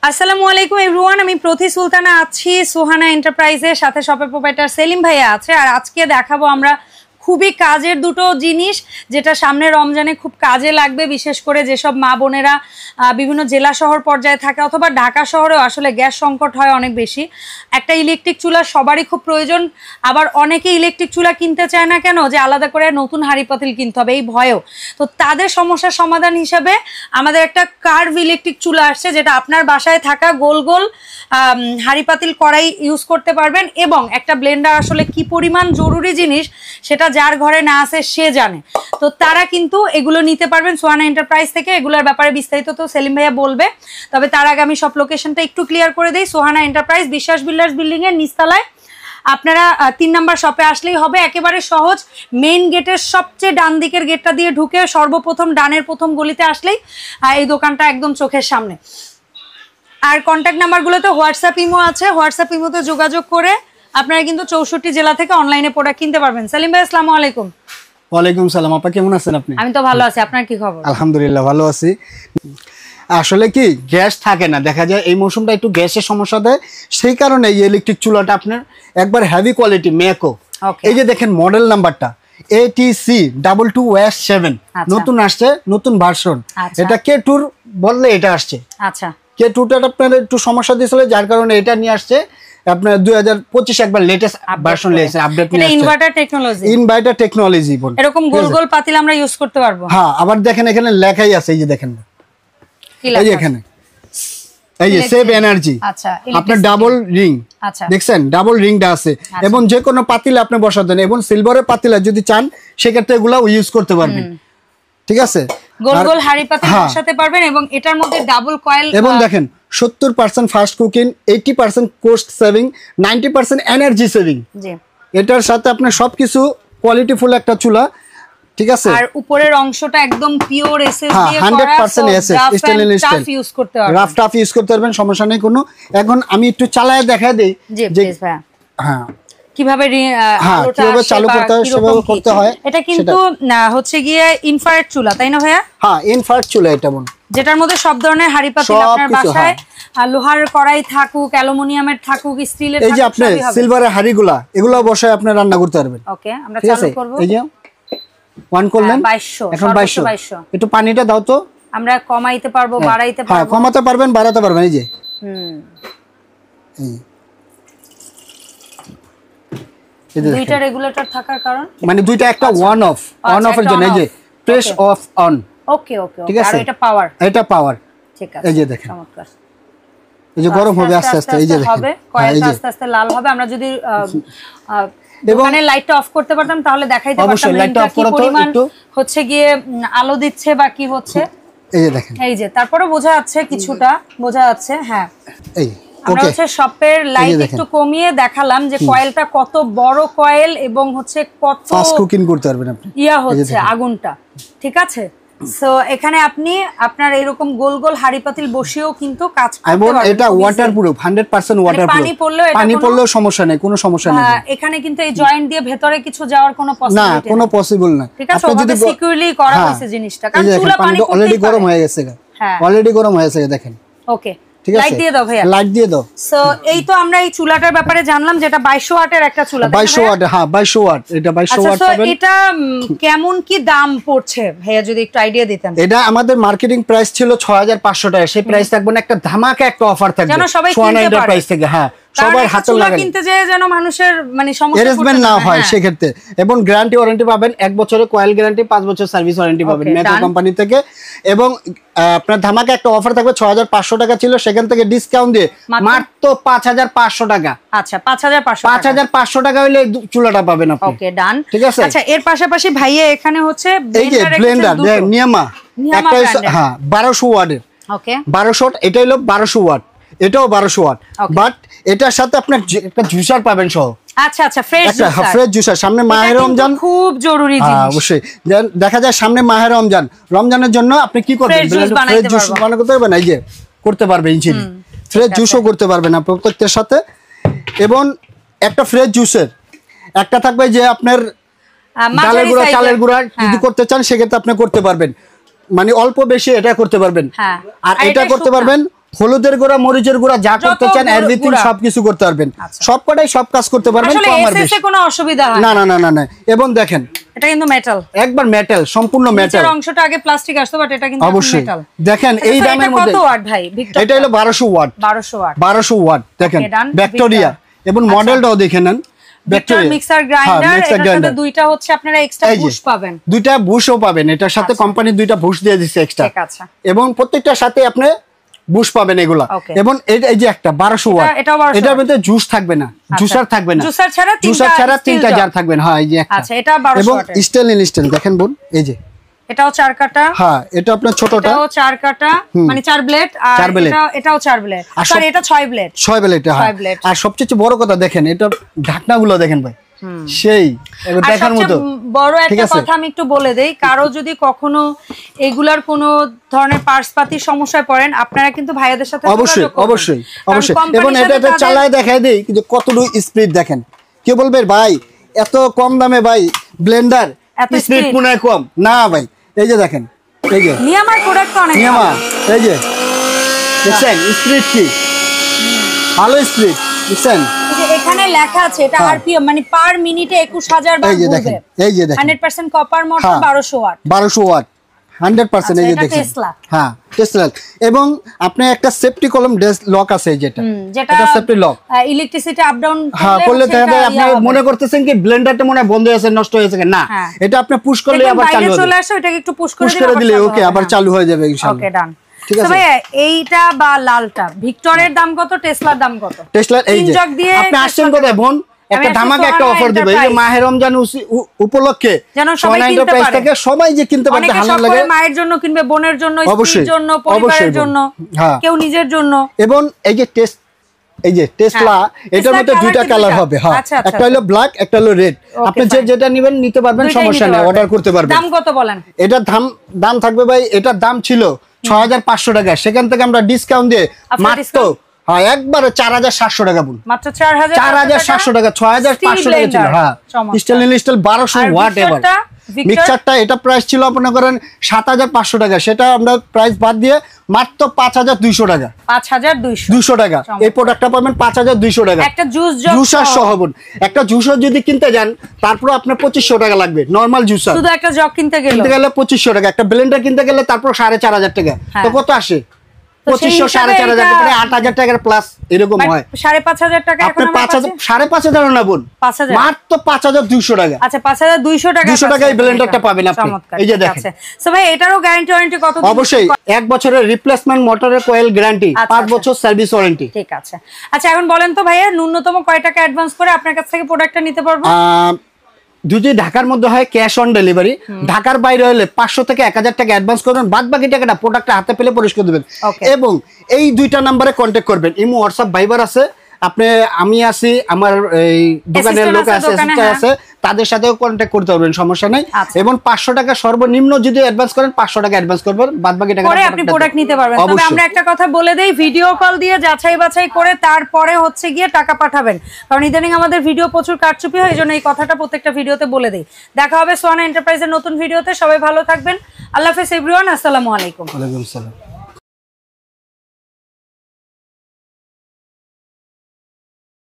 আসসালামু আলাইকুম এভরিওয়ান, আমি প্রতি সুলতানা আছি সুহানা এন্টারপ্রাইজের সাথে। শপের প্রোপাইটার সেলিম ভাইয়া আছে। আর আজকে দেখাবো আমরা খুবই কাজের দুটো জিনিস, যেটা সামনে রমজানে খুব কাজে লাগবে, বিশেষ করে যেসব মা বোনেরা বিভিন্ন জেলা শহর পর্যায়ে থাকে অথবা ঢাকা শহরেও আসলে গ্যাস সংকট হয় অনেক বেশি। একটা ইলেকট্রিক চুলা সবারই খুব প্রয়োজন, আবার অনেকে ইলেকট্রিক চুলা কিনতে চায় না কেন, যে আলাদা করে নতুন হাঁড়ি পাতিল কিনতে হবে এই ভয়েও। তো তাদের সমস্যার সমাধান হিসেবে আমাদের একটা কার্ভ ইলেকট্রিক চুলা আসছে, যেটা আপনার বাসায় থাকা গোল গোল হাঁড়ি পাতিল কড়াই ইউজ করতে পারবেন। এবং একটা ব্লেন্ডার আসলে কি পরিমাণ জরুরি জিনিস সেটা যার ঘরে না আছে সে জানে। তো তারা কিন্তু এগুলো নিতে পারবেন সুহানা এন্টারপ্রাইজ থেকে। এগুলোর ব্যাপারে বিস্তারিত তো সেলিম ভাইয়া বলবে, তবে তার আগে আমি সব লোকেশনটা একটু ক্লিয়ার করে দিই। সুহানা এন্টারপ্রাইজ বিশ্বাস বিল্ডার্স বিল্ডিং এর নিচতলায়, আপনারা 3 নম্বর শপে আসলেই হবে। একেবারে সহজ, মেইন গেটের সবচেয়ে ডান দিকের গেটটা দিয়ে ঢুকে সর্বপ্রথম ডানের প্রথম গলিতে আসলেই এই দোকানটা একদম চোখের সামনে। আর কন্ট্যাক্ট নাম্বারগুলোতে হোয়াটসঅ্যাপ ইমো আছে, হোয়াটসঅ্যাপ ইমোতে যোগাযোগ করে আপনারা কিন্তু 64 জেলা থেকে অনলাইনে প্রোডাক্ট কিনতে পারবেন। সেলিম ভাই আসসালামু আলাইকুম। ওয়ালাইকুম সালাম। আপা কেমন আছেন আপনি? আমি তো ভালো আছি, আপনার কি খবর? আলহামদুলিল্লাহ ভালো আছি। আসলে কি গ্যাস থাকে না, দেখা যায় এই মৌসুমটা একটু গ্যাসের সমস্যা দেয়, সেই কারণে এই ইলেকট্রিক চুলাটা আপনার একবার হেভি কোয়ালিটি মেকো। এই যে দেখেন মডেল নাম্বারটা ATC 2227 নতুন আসছে, নতুন ভার্সন। এটা K2 বললে এটা আসছে। আচ্ছা, K2টা আপনার একটু সমস্যা দিয়েছিল, যার কারণে এটা নিয়ে আসছে আপনার 2025 একবার লেটেস্ট ভার্সন নিয়ে আসছে, আপডেট নিয়ে আসছে। ইনভার্টার টেকনোলজি বল, এরকম গোল গোল পাতিল আমরা ইউজ করতে পারবো। হ্যাঁ, আবার দেখেন এখানে লেখাই আছে, এই যে দেখেন, এই যে এখানে এই যে সেভ এনার্জি। আচ্ছা, আপনার ডাবল রিং, আচ্ছা দেখছেন ডাবল রিংটা আছে। এবং যে কোনো পাতিল আপনি বসাতেন, এবং সিলভারের পাতিল যদি চান সেক্ষেত্রে এগুলা ইউজ করতে পারবেন। ঠিক আছে, গোল গোল হাঁড়ি পাতিল বসাতে পারবেন। এবং এটার মধ্যে ডাবল কয়েল, এবং দেখেন 70% fast cooking, 80% cost saving, 90% energy saving. জি, এটার সাথে আপনার সবকিছু কোয়ালিটিফুল একটা চুলা। ঠিক আছে, আর উপরের অংশটা একদম পিওর এসএস দিয়ে করা, 100% এসএস স্টেনলেস স্টিল ইউজ করতে পারবেন, রাফ টাফ ইউজ করতে পারবেন, সমস্যা নেই কোনো। এখন আমি একটু চালায় দেখাই দেই যে হ্যাঁ কিভাবে কিভাবে চালু করতে হয়, সেভাবে করতে হয়। এটা কিন্তু হচ্ছে গিয়ে ইনফ্রারেড চুলা, তাই না ভাইয়া? হ্যাঁ, ইনফ্রারেড চুলা এটা বোন, যেটার মধ্যে সব ধরনের হাঁড়ি পাতিল আপনার বাসায়, লোহার কড়াই থাকুক, অ্যালুমিনিয়ামের থাকুক, স্টিলের, এই যে আপনি সিলভারের হাঁড়িগুলা এগুলা বসায় আপনি রান্না করতে পারবেন। ওকে, আমরা চালু করব। এই যে অন করলেন, 2200 এখন 2200। একটু পানিটা দাও তো। আমরা কমাইতে পারবো, বাড়াইতে পারবো। হ্যাঁ, কমাতে পারবেন, বাড়াতে পারবেন। এই যে দুইটা রেগুলেটর থাকার কারণ, মানে দুইটা, একটা অন অফ, অন অফের জন্য এই যে প্রেস অফ অন। ওকে ওকে, ঠিক আছে। আর এটা পাওয়ার, এটা পাওয়ার। ঠিক আছে, এই যে দেখেন, চমৎকার। এই যে গরম হবে আস্তে আস্তে, এই যে দেখেন কয়েলটা আস্তে আস্তে লাল হবে। আমরা যদি দোকানের লাইটটা অফ করতে পারতাম তাহলে দেখাইতে পারতাম লাইটটা কি পরিমাণ হচ্ছে গিয়ে আলো দিচ্ছে বা কি হচ্ছে। এই যে দেখেন, এই যে তারপরে বোঝা যাচ্ছে, কিছুটা বোঝা যাচ্ছে। হ্যাঁ, এই আমরা হচ্ছে শপের লাইট একটু কমিয়ে দেখালাম যে কয়েলটা কত বড় কয়েল এবং হচ্ছে কত ফাস্ট কুকিং করতে পারবেন আপনি, ইয়া হচ্ছে আগুনটা। ঠিক আছে, সো এখানে আপনি আপনার এরকম গোল গোল হাঁড়ি পাতিল বসিয়েও কিন্তু কাজ করতে পারবেন। এবং এটা ওয়াটারপ্রুফ, 100% ওয়াটারপ্রুফ। পানি পড়লেও সমস্যা নেই, কোনো সমস্যা নেই। এখানে কিন্তু এই জয়েন্ট দিয়ে ভেতরে কিছু যাওয়ার কোনো পসিবিলিটি না, কোনো পসিবল না। ঠিক আছে, ওটা সিকিউরলি করা হয়েছে জিনিসটা, কারণ চুলা পানি অলরেডি গরম হয়ে গেছে। হ্যাঁ, অলরেডি গরম হয়ে গেছে, দেখেন। ওকে, লাইট দিয়ে দাও ভাইয়া, লাইট দিয়ে দাও। সো এই তো আমরা এই চুলাটার ব্যাপারে জানলাম, যেটা 2200 ওয়াটের একটা চুলা। 2200 ওয়াট, হ্যাঁ 2200 ওয়াট, এটা 2200 ওয়াট পাবেন। এটা কেমন কি দাম পড়ছে ভাইয়া, যদি একটু আইডিয়া দিতেন? এটা আমাদের মার্কেটিং প্রাইস ছিল 6500 টাকা, সেই প্রাইস থাকবে না, একটা ধামাকা একটা অফার থাকবে সোয়ানা এন্টারপ্রাইজ থেকে। হ্যাঁ, সবার হাতে লাগানো, কিনতে যায় যেন মানুষের মানে সমস্যা এরেজমেন্ট না হয় সেক্ষেত্রে। এবং গ্যারান্টি ওয়ারেন্টি পাবেন, 1 বছরের কয়েল গ্যারান্টি, 5 বছর সার্ভিস ওয়ারেন্টি পাবেন মেকো কোম্পানি থেকে। এবং আপনার ধামাকা একটা অফার থাকবে, 6500 টাকা ছিল, সেখান থেকে ডিসকাউন্ট দিয়ে মাত্র 5500 টাকা। আচ্ছা, 5500 টাকা হইলে চুলাটা পাবেন আপনি। ওকে, ডান। ঠিক আছে, আচ্ছা, এর পাশাপাশি ভাইয়া এখানে হচ্ছে এই যে ব্লেন্ডার নিয়ামা, একটা হ্যাঁ 1200 ওয়াটের। ওকে, 1200 ওয়াট, এটা হলো 1200 ওয়াট, এটাও 1200 ওয়াট। বাট এটার সাথে আপনার একটা জুসার পাবেন সহ। আচ্ছা আচ্ছা, ফ্রেশ জুসার। সামনে মাহে রমজান, খুব জরুরি জিনিস। অবশ্যই দেখা যায় সামনে মাহে রমজান, রমজানের জন্য আপনি কি করবেন, ফ্রেশ জুস বানাতে পারবেন। এই যে করতে পারবেন, ইনশাআল্লাহ ফ্রেশ জুসও করতে পারবেন না প্রত্যেকটার সাথে। এবং একটা ফ্রেশ জুসের একটা থাকবে যে আপনার ডালের গুঁড়া, চালের গুঁড়া যদি করতে চান সেক্ষেত্রে আপনি করতে পারবেন, মানে অল্প বেশি এটা করতে পারবেন। আর এটা করতে পারবেন হলুদের গুঁড়া, মরিচের গুঁড়া যা করতে চান এভরিথিং সবকিছু করতে পারবেন। সবকটাই সব কাজ করতে পারবেন। আসলে এসএস এ কোনো অসুবিধা হয় না না না না না। এবং দেখেন এটা কিন্তু মেটাল, একবার মেটাল, সম্পূর্ণ মেটাল। এর অংশটা আগে প্লাস্টিক আসতো, বাট এটা কিন্তু অবশ্যই মেটাল। দেখেন এই দামের মধ্যে কত ওয়াট ভাই ভিক্টর? এটা হলো 1200 ওয়াট। 1200 ওয়াট দেখেন ভিক্টোরিয়া। এবং মডেলটাও দেখে নেন, ভিক্টর মিক্সার গ্রাইন্ডার। এটার সাথে দুইটা হচ্ছে আপনারা এক্সট্রা বুশ পাবেন, দুইটা বুশও পাবেন। এটার সাথে কোম্পানি দুইটা বুশ দিয়ে দিয়েছে এক্সট্রা। ঠিক আছে। এবং প্রত্যেকটার সাথে আপনি বুশ পাবেন এগুলা। এবং এই যে একটা 1200 ওয়াট, এটার মধ্যে জুস থাকবে না, জুসার থাকবে না, জুসার ছাড়া তিনটা জার থাকবে না। হ্যাঁ এই যে একটা। আচ্ছা এটা 1200 ওয়াটের। এবং স্টেনলেস দেখেন বোন, এই যে এটাও 4 কাটা। হ্যাঁ এটা আপনার ছোটটা, এটাও 4 কাটা, মানে 4 ব্লেড। আর এটাও 4 ব্লেড, সরি এটা 6 ব্লেড। 6 ব্লেড। হ্যাঁ আর সবচেয়ে বড় কথা দেখেন এটা ঢাকনাগুলো দেখেন ভাই, সেই দেখার মতো। বড় একটা কথা আমি একটু বলে দেই, কারো যদি কখনো এগুলার কোনো ধরনের পার্টসপাতির সমস্যায় পড়েন, আপনারা কিন্তু ভাইয়াদের সাথে অবশ্যই অবশ্যই অবশ্যই। এবং এটা চালায় দেখায় দেই যে কতটুকু স্পিড দেখেন। কেউ বলবে ভাই এত কম দামে ভাই ব্লেন্ডার স্পিড মনে হয় কম। না ভাই এই যে দেখেন, এই যে নিয়ামার প্রোডাক্ট অনেক নিয়ামা, এই যে দেখছেন স্পিড কি ভালো স্পিড দেখছেন। এখানে লেখা আছে এটা আরপিএম, মানে পার মিনিটে 21000 বার ঘুরবে। এই যে দেখেন 100% কপার মোটর, 1200 ওয়াট। 1200 ওয়াট 100%। এই যে দেখেন হ্যাঁ টেসলা। এবং আপনি একটা সেফটি কলম লক আছে, যেটা এটা safety lock, electricity up down করলে আপনি মনে করতেছেন কি ব্লেন্ডারটা মনে বন্ধ হয়ে আছে, নষ্ট হয়ে গেছে। না, এটা আপনি পুশ করলে আবার চালু হবে। চলে আসে, এটাকে একটু পুশ করে দিলে ওকে আবার চালু হয়ে যাবে ইনশাআল্লাহ। ওকে ডান। তো ভাই এইটা বা লালটা ভিক্টরের দাম কত, টেসলার দাম কত? টেসলার এই যে আপনি আসছেন কোথায় বোন, একটা ধামাকা একটা অফার দেব। এই যে মাহে রমজান উপলক্ষে সবাই যে কিনতে পারবে, ভালো লাগে। মায়ের জন্য কিনবে, বোনের জন্য, স্ত্রীর জন্য, পরিবারের জন্য, কেউ নিজের জন্য। এবং এই যে টেসলা, এটার মধ্যে দুইটা কালার হবে। হ্যাঁ একটা হলো ব্ল্যাক, একটা হলো রেড। আপনি যেটা নেবেন নিতে পারবেন, সমস্যা নেই, অর্ডার করতে পারবেন। দাম কত বলেন? এটার দাম থাকবে ভাই, এটার দাম ছিল 6500 টাকা, সেখান থেকে আমরা ডিসকাউন্ট দিয়ে মাত্র একবারে 4700 টাকা বলুন। মাত্র 4700 টাকা, 6500 টাকা ছিল। হ্যাঁ স্টেনলেস স্টিল 1200 ওয়াট। এবার মিক্সারটা এটা প্রাইস ছিল আপনার করেন 7500 টাকা, সেটা আমরা প্রাইস বাদ দিয়ে মাত্র 5200 টাকা। 5200 টাকা এই প্রোডাক্টটা পাবেন 5200 টাকা। একটা জুসার সহ বোন, একটা জুসার যদি কিনতে যান তারপর আপনার 2500 টাকা লাগবে নরমাল জুসার। শুধু একটা জগ কিনতে গেলে 2500 টাকা। একটা ব্লেন্ডার কিনতে গেলে তারপর 4500 টাকা। তো কত আসে? 2500 4500 টাকা, 8000 টাকার প্লাস এরকম হয়। 5500 টাকা এখন আমরা 5500 না বোন, মাত্র 5200 টাকা। আচ্ছা 5200 টাকা, 200 টাকায় ব্লেন্ডারটা পাবেন আপনি। এই যে দেখেন। সো ভাই এটারও গ্যারান্টি ওয়ারেন্টি কত দিন? অবশ্যই 1 বছরের রিপ্লেসমেন্ট মোটরের কয়েল গ্যারান্টি, 5 বছর সার্ভিস ওয়ারেন্টি। ঠিক আছে। আচ্ছা এখন বলেন তো ভাইয়া, ন্যূনতম কয় টাকা অ্যাডভান্স করে আপনার কাছ থেকে প্রোডাক্টটা নিতে পারবো? যদি ঢাকার মধ্যে হয় ক্যাশ অন ডেলিভারি, ঢাকার বাইরে হলে 500 থেকে 1000 টাকা অ্যাডভান্স করবেন, বাদ বাকি টাকাটা প্রোডাক্টটা হাতে পেলে পরিষ্কার দিবেন। এবং এই দুইটা নম্বরে কন্ট্যাক্ট করবেন। ইমো, হোয়াটসঅ্যাপ, ভাইবার আছে। আপনি আমি আছি, আমার এই দোকানের লোক আছে, আছে, তাদের সাথেও কন্ট্যাক্ট করতে পারবেন, সমস্যা নাই। এবং 500 টাকা সর্বনিম্ন যদি অ্যাডভান্স করেন, 500 টাকা অ্যাডভান্স করবেন, বাদ বাকি টাকা পরে আপনি প্রোডাক্ট নিতে পারবেন। তবে আমরা একটা কথা বলে দেই, ভিডিও কল দিয়ে যাচাই বাছাই করে তারপরে হচ্ছে গিয়ে টাকা পাঠাবেন, কারণ ইদানিং আমাদের ভিডিও প্রচুর কারচুপি হয়, এইজন্য এই কথাটা প্রত্যেকটা ভিডিওতে বলে দেই। দেখা হবে সোহানা এন্টারপ্রাইজের নতুন ভিডিওতে। সবাই ভালো থাকবেন। আল্লাহ হাফেজ এভরিওয়ান। আসসালামু আলাইকুম। ওয়ালাইকুম আসসালাম।